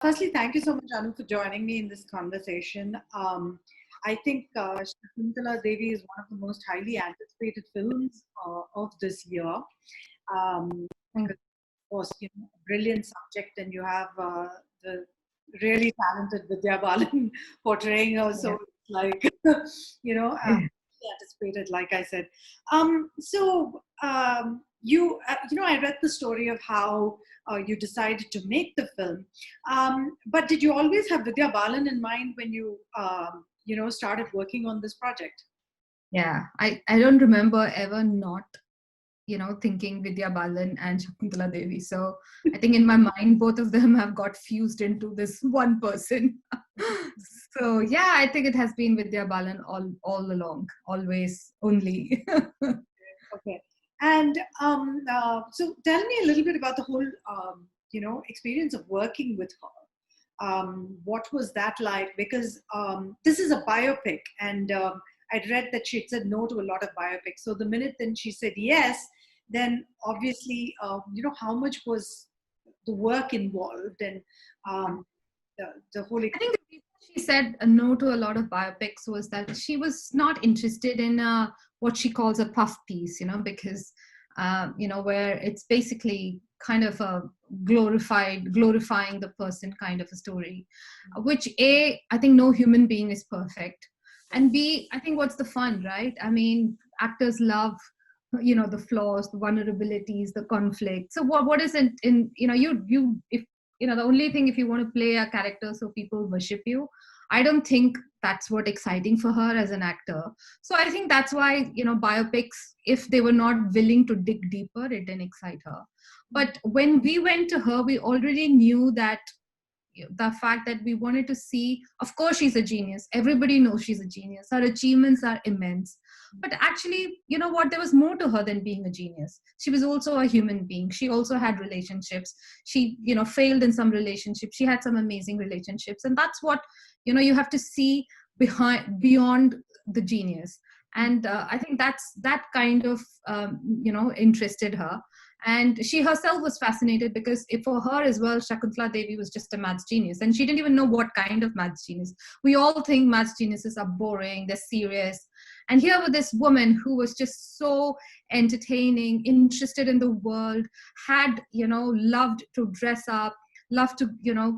Firstly, thank you so much, Anu, for joining me in this conversation. I think Shakuntala Devi is one of the most highly anticipated films of this year. Thank Because, of course, a brilliant subject, and you have the really talented Vidya Balan portraying her. So you. it's like, Yeah. anticipated, like I said. I read the story of how you decided to make the film. But did you always have Vidya Balan in mind when you started working on this project? Yeah, I don't remember ever not, thinking Vidya Balan and Shakuntala Devi. So I think in my mind, both of them have got fused into this one person. So yeah, I think it has been Vidya Balan all along, always, only. Okay. And so tell me a little bit about the whole, experience of working with her. What was that like? Because this is a biopic, and I'd read that she had said no to a lot of biopics. So the minute then she said yes, then obviously, how much was the work involved, and um, the whole. I think the reason she said a no to a lot of biopics was that she was not interested in what she calls a puff piece, because, where it's basically kind of a glorifying the person kind of a story, which I think no human being is perfect. And B, I think what's the fun, right? I mean, actors love, the flaws, the vulnerabilities, the conflict. So what is it in, if the only thing, if you want to play a character so people worship you, I don't think that's what exciting for her as an actor. So I think that's why, biopics, if they were not willing to dig deeper, it didn't excite her. But when we went to her, we already knew that the fact that we wanted to see, of course she's a genius, everybody knows she's a genius, her achievements are immense, but actually, what, there was more to her than being a genius. She was also a human being. She also had relationships. She failed in some relationships. She had some amazing relationships, and that's what you have to see beyond the genius. And I think that kind of interested her. And she herself was fascinated because for her as well, Shakuntala Devi was just a maths genius. And she didn't even know what kind of maths genius. We all think maths geniuses are boring, they're serious. And here was this woman who was just so entertaining, interested in the world, had, loved to dress up, loved to,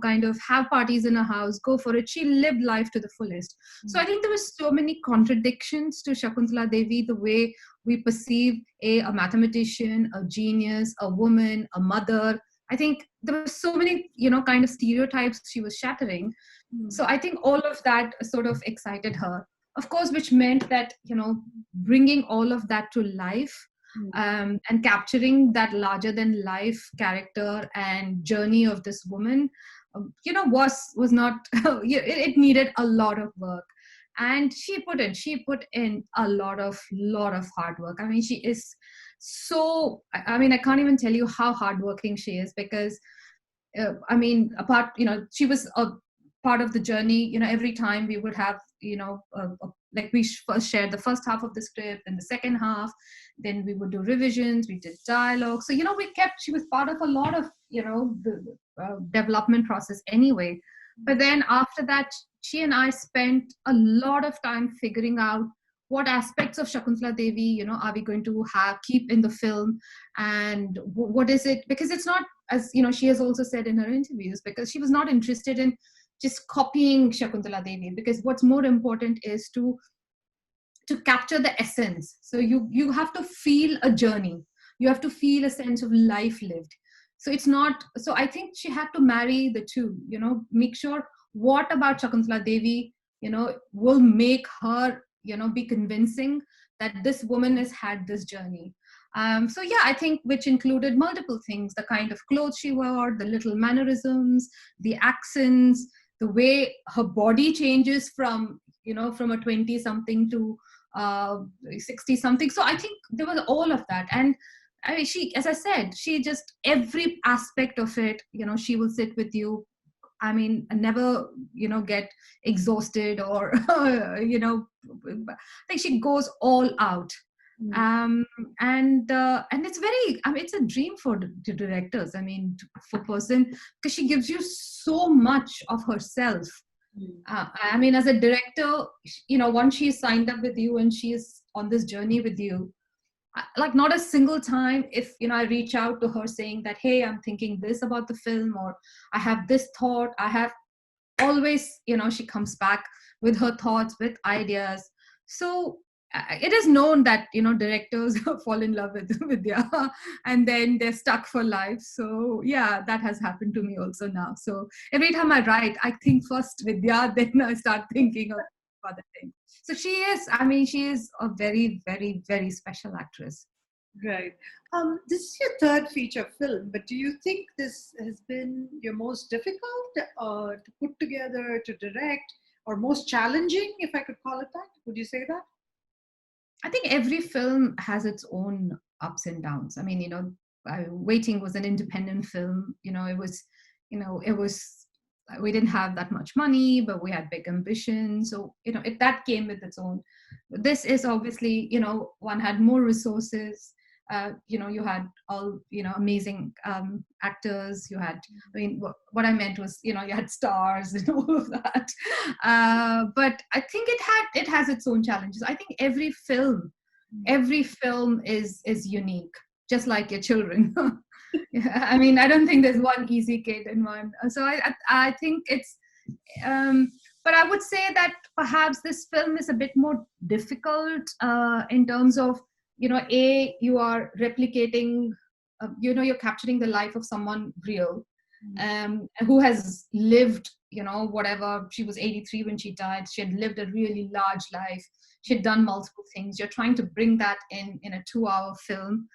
kind of have parties in her house, go for it. She lived life to the fullest. So I think there was so many contradictions to Shakuntala Devi, the way we perceive a mathematician, a genius, a woman, a mother. I think there were so many, kind of stereotypes she was shattering. So I think all of that sort of excited her. Of course, which meant that, bringing all of that to life, and capturing that larger than life character and journey of this woman, was not, it needed a lot of work. And she put in a lot of hard work. I mean, she is so, I mean, I can't even tell you how hardworking she is, because I mean, apart, she was a part of the journey. Every time we would have, like we first shared the first half of the script and the second half, then we would do revisions, we did dialogue. So, she was part of a lot of, the development process anyway. But then after that, she and I spent a lot of time figuring out what aspects of Shakuntala Devi, are we going to keep in the film, and what is it? Because it's not, as she has also said in her interviews, because she was not interested in just copying Shakuntala Devi, because what's more important is to capture the essence. So you have to feel a journey, you have to feel a sense of life lived. So it's not, so I think she had to marry the two, make sure what about Shakuntala Devi will make her be convincing that this woman has had this journey. So yeah, I think, which included multiple things: the kind of clothes she wore, the little mannerisms, the accents, the way her body changes from from a 20 something to 60 something. So I think there was all of that. And I mean, she, as I said, she just, every aspect of it, she will sit with you. I mean, never, get exhausted or, I think she goes all out. Mm. And it's very, I mean, it's a dream for the directors, I mean, for person, because she gives you so much of herself. Mm. I mean, as a director, once she's signed up with you and she's on this journey with you, like not a single time if I reach out to her saying that, hey, I'm thinking this about the film, or I have this thought, I have always, she comes back with her thoughts, with ideas. So it is known that directors fall in love with Vidya, and then they're stuck for life. So yeah, that has happened to me also now. So every time I write, I think first Vidya, then I start thinking of other things. So she is, I mean, she is a very, very, very special actress. Right. This is your third feature film, but do you think this has been your most difficult to put together, to direct, or most challenging, if I could call it that? Would you say that? I think every film has its own ups and downs. I mean, Waiting was an independent film. It was, we didn't have that much money, but we had big ambitions. So, that came with its own. This is obviously, one had more resources. You had all, amazing actors. You had, I mean, what I meant was, you had stars and all of that. But I think it has its own challenges. I think every film is unique, just like your children. Yeah, I mean, I don't think there's one easy kid in one. So I think it's, but I would say that perhaps this film is a bit more difficult in terms of, you are replicating, you're capturing the life of someone real, who has lived, whatever. She was 83 when she died. She had lived a really large life. She had done multiple things. You're trying to bring that in a 2-hour film.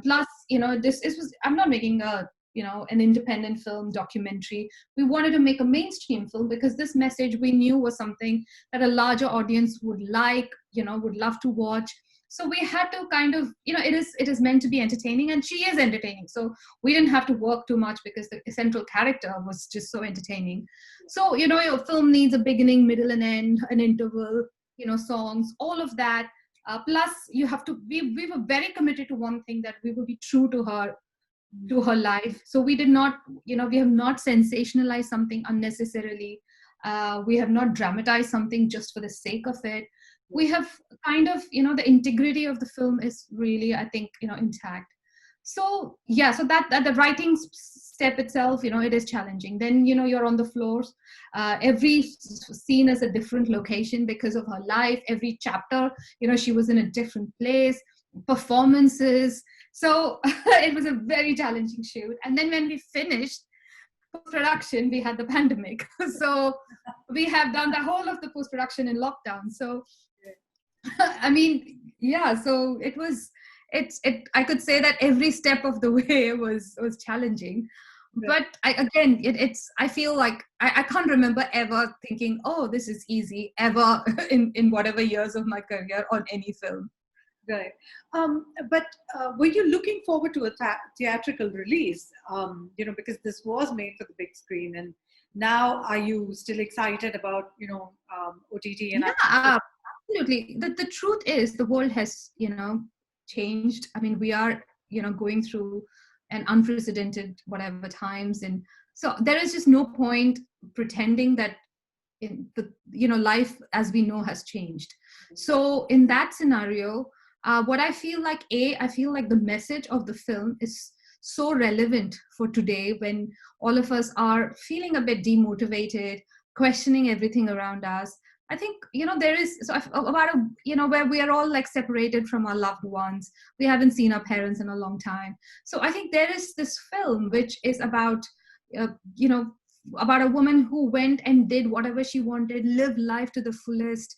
Plus, this was, I'm not making an independent film documentary. We wanted to make a mainstream film because this message we knew was something that a larger audience would like, would love to watch. So we had to kind of, it is meant to be entertaining, and she is entertaining. So we didn't have to work too much because the central character was just so entertaining. So, your film needs a beginning, middle, and end, an interval, songs, all of that. Plus, you have to, we were very committed to one thing, that we will be true to her life. So we did not, we have not sensationalized something unnecessarily. We have not dramatized something just for the sake of it. We have kind of, the integrity of the film is really, I think, intact. So yeah, so that the writing step itself, it is challenging. Then, you're on the floors. Every scene is a different location because of her life. Every chapter, she was in a different place. Performances. So it was a very challenging shoot. And then when we finished post-production, we had the pandemic. So we have done the whole of the post-production in lockdown. So I mean, yeah, so I could say that every step of the way was challenging. But I feel like I can't remember ever thinking, oh, this is easy, ever in whatever years of my career on any film. Right. But were you looking forward to a theatrical release? Because this was made for the big screen, and now are you still excited about, OTT and Yeah, absolutely. The truth is the world has, changed. I mean, we are, going through an unprecedented whatever times. And so there is just no point pretending that in the, life as we know has changed. So in that scenario, what I feel like the message of the film is so relevant for today, when all of us are feeling a bit demotivated, questioning everything around us. I think, there is about a, where we are all like separated from our loved ones. We haven't seen our parents in a long time. So I think there is this film which is about, uh, you know, about a woman who went and did whatever she wanted, lived life to the fullest.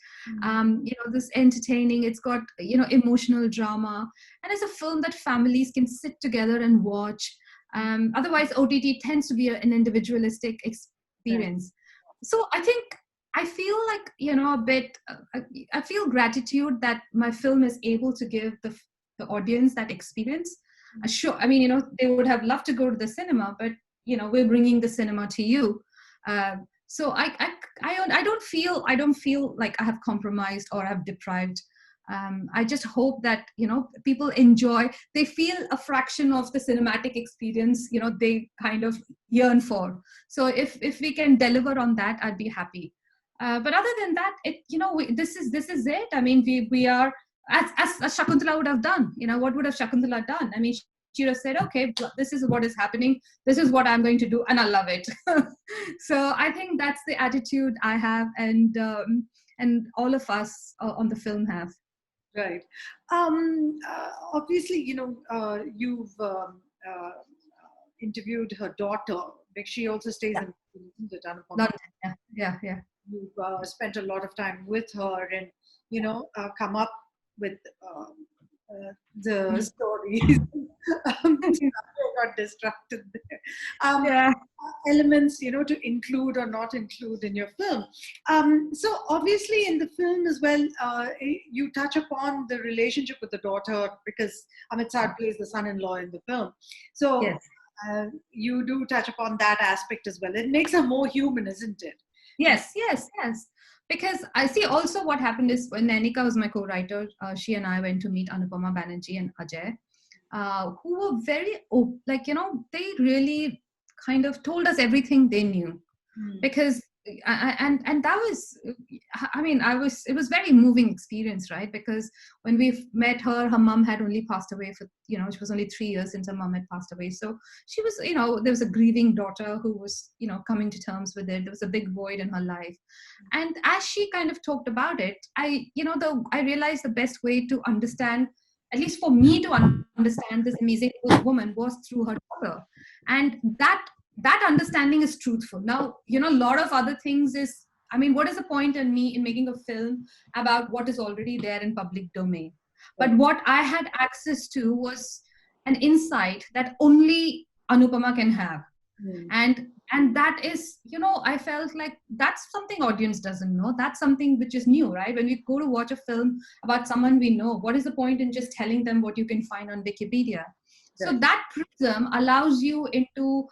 This entertaining, it's got, emotional drama, and it's a film that families can sit together and watch. Otherwise, OTT tends to be an individualistic experience. So I think I feel like, a bit, I feel gratitude that my film is able to give the audience that experience. Sure, I mean, they would have loved to go to the cinema, but, we're bringing the cinema to you. So I don't feel like I have compromised or I've deprived I just hope that, people enjoy, they feel a fraction of the cinematic experience, they kind of yearn for. So if we can deliver on that, I'd be happy. But other than that, this is it. I mean, we are, as Shakuntala would have done. What would have Shakuntala done? I mean, she would have said, okay, this is what is happening. This is what I'm going to do, and I love it. So I think that's the attitude I have, and all of us on the film have. Right. Obviously, you've interviewed her daughter. Like, she also stays Yeah. in the Anupama. London. Yeah. You've spent a lot of time with her, and come up with the stories. I got distracted there. Yeah. Elements, to include or not include in your film. So obviously in the film as well, you touch upon the relationship with the daughter, because Amit Saad plays the son-in-law in the film. So Yes. You do touch upon that aspect as well. It makes her more human, isn't it? Yes. Because I see also what happened is, when Nanika was my co-writer, she and I went to meet Anupama Banerjee and Ajay, who were very, they really kind of told us everything they knew. Because and that was, it was very moving experience, right? Because when we met her mom had only passed away for, she was only 3 years since her mom had passed away. So she was, there was a grieving daughter who was, coming to terms with it. There was a big void in her life. And as she kind of talked about it, I realized the best way to understand, at least for me to understand this amazing woman, was through her daughter. And that understanding is truthful. Now, a lot of other things is, what is the point in me in making a film about what is already there in public domain? But what I had access to was an insight that only Anupama can have. And that is, I felt like that's something audience doesn't know. That's something which is new, right? When we go to watch a film about someone we know, what is the point in just telling them what you can find on Wikipedia? So that prism allows you into,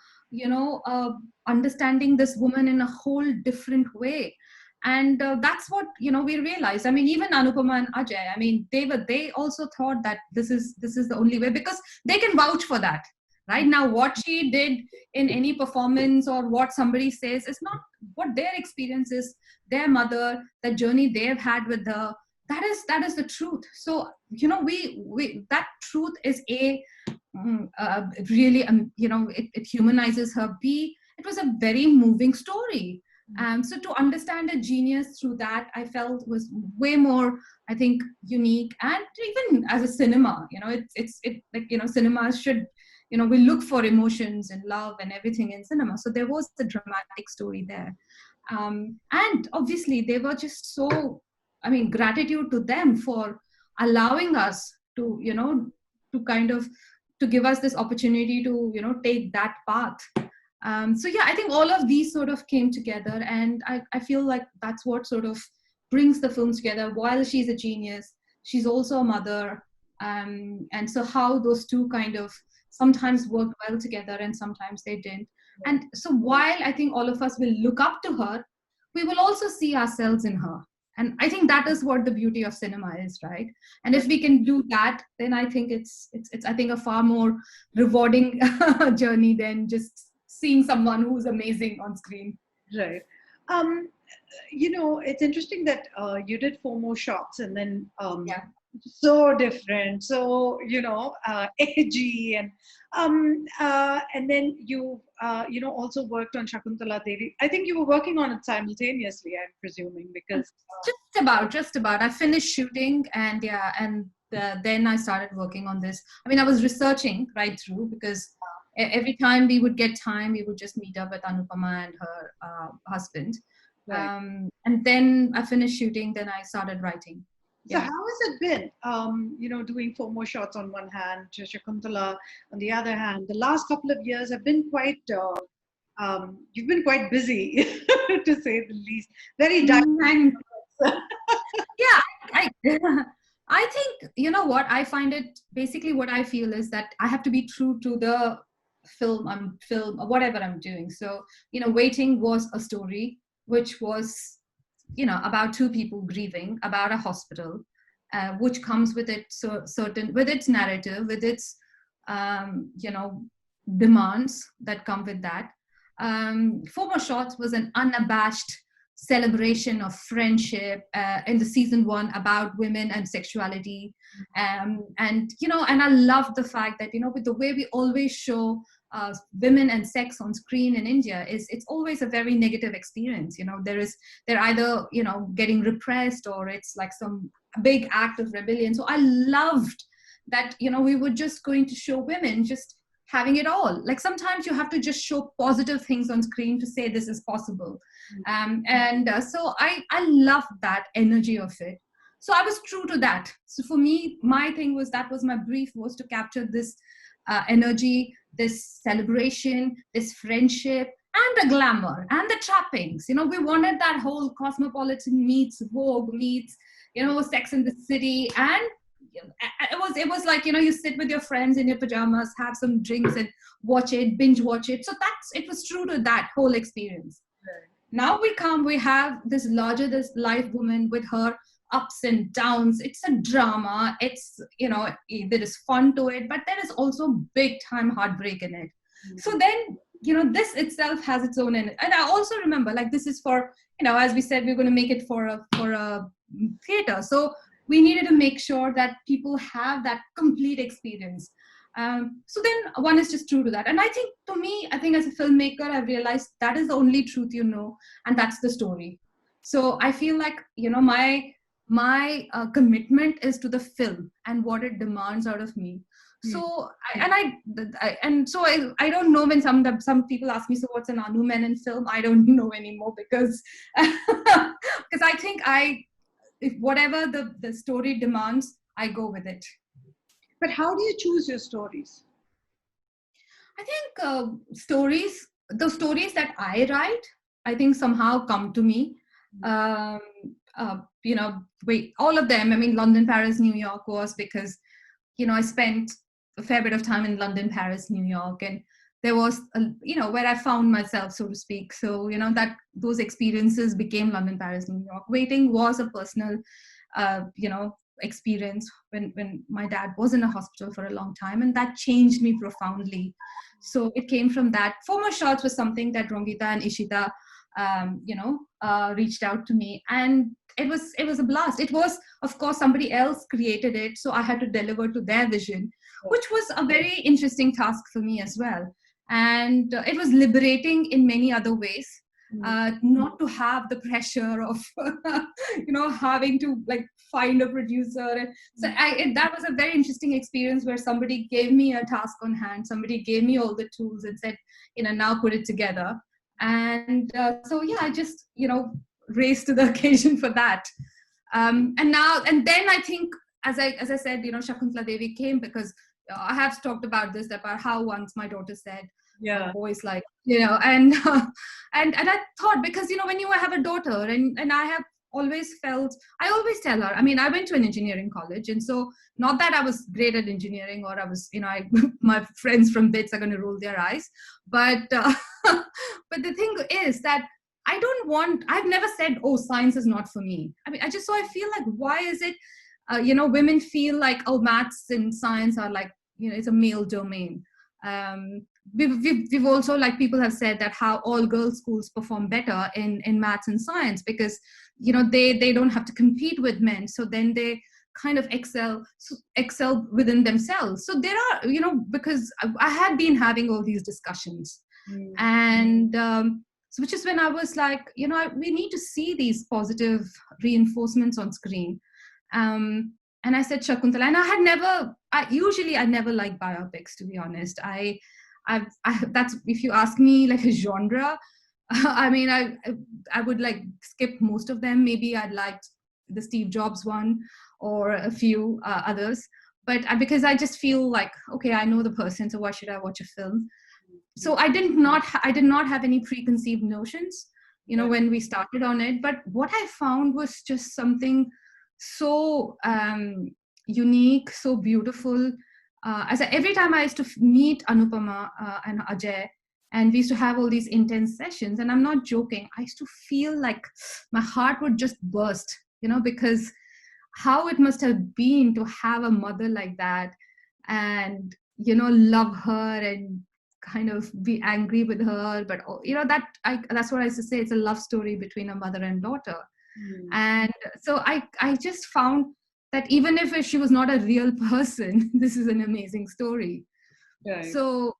understanding this woman in a whole different way. And that's what, we realized. Even Anupama and Ajay, they also thought that this is the only way, because they can vouch for that. Right now, what she did in any performance or what somebody says is not what their experience is. Their mother, the journey they've had with her, that is the truth. So, we that truth is really, it humanizes her. B, it was a very moving story. So to understand a genius through that, I felt was way more, I think, unique. And even as a cinema, it's cinema should, we look for emotions and love and everything in cinema. So there was the dramatic story there. And obviously they were just so, gratitude to them for allowing us to, to kind of, to give us this opportunity to, take that path. So yeah, I think all of these sort of came together, and I feel like that's what sort of brings the films together. While she's a genius, she's also a mother. And so how those two kind of sometimes worked well together and sometimes they didn't. And so while I think all of us will look up to her, we will also see ourselves in her. And I think that is what the beauty of cinema is, right? And if we can do that, then I think it's I think a far more rewarding journey than just seeing someone who's amazing on screen. Right. It's interesting that you did 4 more shots, and then so different, so edgy, and then you also worked on Shakuntala Devi. I think you were working on it simultaneously, I'm presuming, because just about I finished shooting, and then I started working on this. I was researching right through, because every time we would get time, we would just meet up with Anupama and her husband. Right. And then I finished shooting, then I started writing. So how has it been, doing 4 more shots on one hand, Shakuntala on the other hand? The last couple of years have been quite, you've been quite busy, to say the least. Very dynamic. Yeah, I think, what I find it, basically what I feel is that I have to be true to the film, whatever I'm doing. So, Waiting was a story which was, about 2 people grieving about a hospital. which comes with it certain, with its narrative, with its demands that come with that. Four Shots was an unabashed celebration of friendship in the season 1 about women and sexuality, and I love the fact that with the way we always show women and sex on screen in India, it's always a very negative experience. They're either getting repressed, or it's like some big act of rebellion. So I loved that we were just going to show women just having it all. Like sometimes you have to just show positive things on screen to say this is possible. So I love that energy of it. So I was true to that. So for me, my thing was, that was my brief, was to capture this energy, this celebration, this friendship, and the glamour and the trappings. We wanted that whole cosmopolitan meets Vogue meets Sex in the City. And it was like you sit with your friends in your pajamas, have some drinks, and binge watch it. So it was true to that whole experience. Right. Now we have this life woman with her ups and downs. It's a drama. It's there is fun to it, but there is also big time heartbreak in it. So then this itself has its own and I also remember, like, this is for as we said, we're going to make it for a theater. So we needed to make sure that people have that complete experience. So then one is just true to that. And I think as a filmmaker, I've realized that is the only truth and that's the story. So I feel like, my commitment is to the film and what it demands out of me. So I don't know, when some people ask me, so what's an Anu Menon film? I don't know anymore, because I think if whatever the story demands, I go with it. But how do you choose your stories? I think the stories that I write, I think somehow come to me. All of them. I mean, London, Paris, New York was because, I spent a fair bit of time in London, Paris, New York, and there was, where I found myself, so to speak. So, that those experiences became London, Paris, New York. Waiting was a personal, experience when my dad was in a hospital for a long time, and that changed me profoundly. So it came from that. Four Shots was something that Rongita and Ishita, reached out to me, and it was a blast. It was, of course, somebody else created it, so I had to deliver to their vision, which was a very interesting task for me as well. And it was liberating in many other ways. Not to have the pressure of having to like find a producer. So that was a very interesting experience, where somebody gave me a task on hand, somebody gave me all the tools and said, now put it together. And I just raced to the occasion for that. And then I think, as I said, Shakuntala Devi came because I have talked about this, about how once my daughter said, boys like, and I thought, because when you have a daughter, and I have always felt, I always tell her, I mean, I went to an engineering college, and so not that I was great at engineering, or I was, my friends from BITS are going to roll their eyes, but but the thing is that I've never said, oh, science is not for me. I mean, I feel like, why is it, women feel like, oh, maths and science are like, it's a male domain. We've also, like, people have said that how all girls schools perform better in maths and science, because they don't have to compete with men, so then they kind of excel within themselves. So there are, because I had been having all these discussions, and so which is when I was like, we need to see these positive reinforcements on screen. And I said Shakuntala, and I never like biopics, to be honest. That's, if you ask me like a genre, I mean, I would like skip most of them. Maybe I'd like the Steve Jobs one or a few others, but because I just feel like, okay, I know the person, so why should I watch a film? So I did not have any preconceived notions, when we started on it. But what I found was just something so unique, so beautiful. Every time I used to meet Anupama and Ajay, and we used to have all these intense sessions, and I'm not joking, I used to feel like my heart would just burst, because how it must have been to have a mother like that, and love her and kind of be angry with her, but that's what I used to say, it's a love story between a mother and daughter. Mm. And so I just found that even if she was not a real person, this is an amazing story. Right. So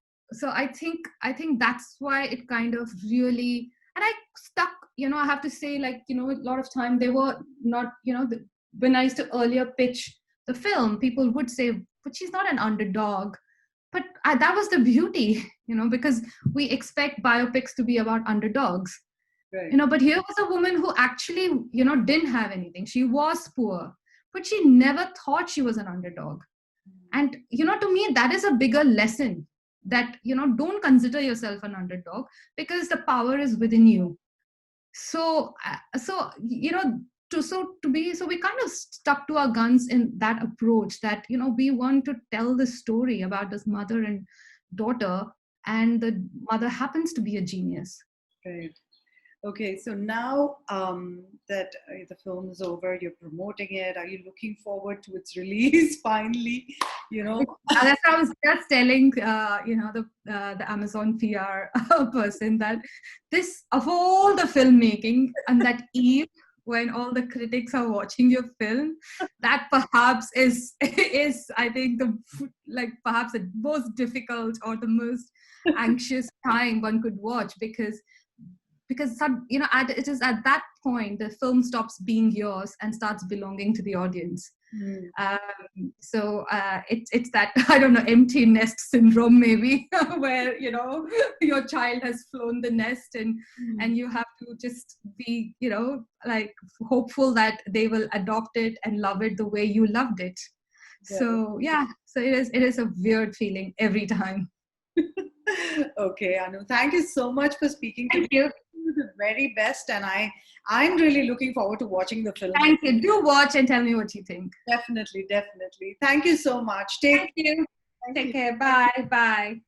I think that's why it kind of really, and I stuck, I have to say, like, a lot of time they were not, when I used to earlier pitch the film, people would say, but she's not an underdog. But that was the beauty, because we expect biopics to be about underdogs, Right. but here was a woman who actually, didn't have anything. She was poor, but she never thought she was an underdog. And to me, that is a bigger lesson, that don't consider yourself an underdog, because the power is within you. So we kind of stuck to our guns in that approach, that we want to tell the story about this mother and daughter, and the mother happens to be a genius. Right. Okay, so now that the film is over, you're promoting it. Are you looking forward to its release finally? You know, That's what I was just telling, the Amazon PR person, that this, of all the filmmaking, and that eve when all the critics are watching your film, that perhaps is I think the, like, perhaps the most difficult or the most anxious time one could watch, because it is at that point the film stops being yours and starts belonging to the audience. mm, It's that, I don't know, empty nest syndrome maybe, where your child has flown the nest, and mm, you have to just be like hopeful that they will adopt it and love it the way you loved it. right. So yeah, so it is a weird feeling every time. Okay, Anu, thank you so much for speaking to me. Thank you. The very best, and I'm really looking forward to watching the film. Thank you. Do watch and tell me what you think. Definitely, definitely. Thank you so much. Thank you. Thank Take you. care. Bye. Bye.